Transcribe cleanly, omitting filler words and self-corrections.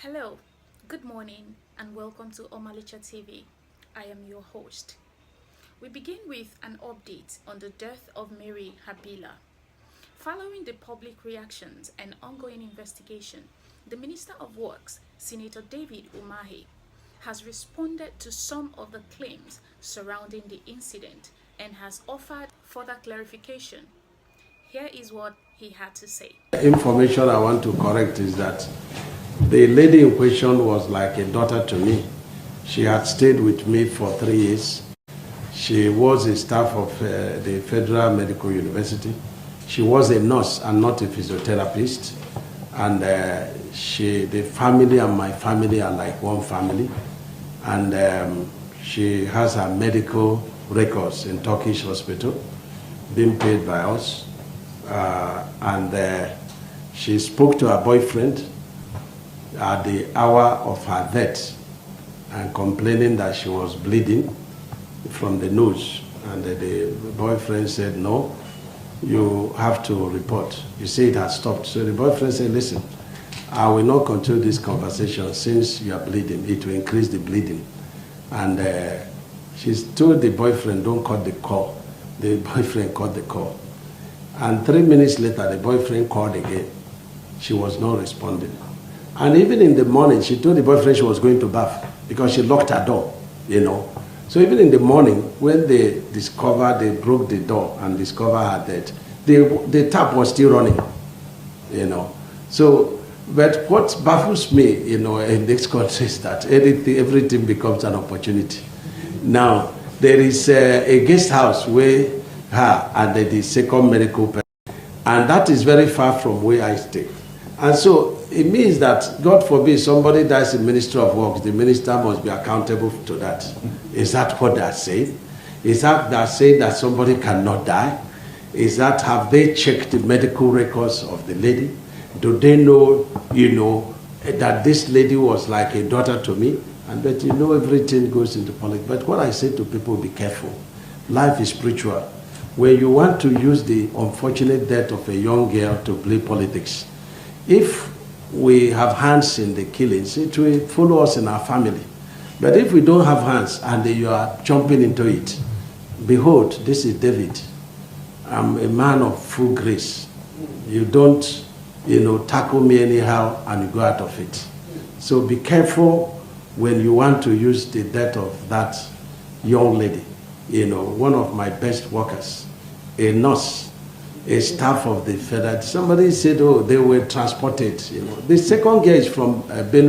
Hello, good morning, and welcome to Omalicha TV. I am your host. We begin with an update on the death of Mary Habila. Following the public reactions and ongoing investigation, the Minister of Works, Senator David Umahi, has responded to some of the claims surrounding the incident and has offered further clarification. Here is what he had to say. Information I want to correct is that the lady in question was like a daughter to me. She had stayed with me for 3 years. She was a staff of the Federal Medical University. She was a nurse and not a physiotherapist. And the family and my family are like one family. And she has her medical records in Turkish hospital, being paid by us. She spoke to her boyfriend at the hour of her death and complaining that she was bleeding from the nose. And the boyfriend said, no, you have to report. You say it has stopped. So the boyfriend said, listen, I will not continue this conversation since you are bleeding. It will increase the bleeding. And she told the boyfriend, don't cut the call. The boyfriend cut the call. And 3 minutes later, the boyfriend called again. She was not responding. And even in the morning, she told the boyfriend she was going to bath because she locked her door, So even in the morning, when they broke the door and discovered her dead, the tap was still running, So, but what baffles me, in this country is that everything becomes an opportunity. Now, there is a guest house where her and the second medical person, and that is very far from where I stay. And so it means that, God forbid, somebody dies in Ministry of Works, the minister must be accountable to that. Is that what they're saying? Is that they're saying that somebody cannot die? Is that, have they checked the medical records of the lady? Do they know, that this lady was like a daughter to me? And that, everything goes into politics. But what I say to people, be careful. Life is spiritual. When you want to use the unfortunate death of a young girl to play politics, if we have hands in the killings, it will follow us in our family. But if we don't have hands and you are jumping into it, behold, this is David. I'm a man of full grace. You don't, tackle me anyhow and you go out of it. So be careful when you want to use the death of that young lady. One of my best workers, a nurse, a staff of the federal. Somebody said, oh, they were transported. The second girl is from Benue.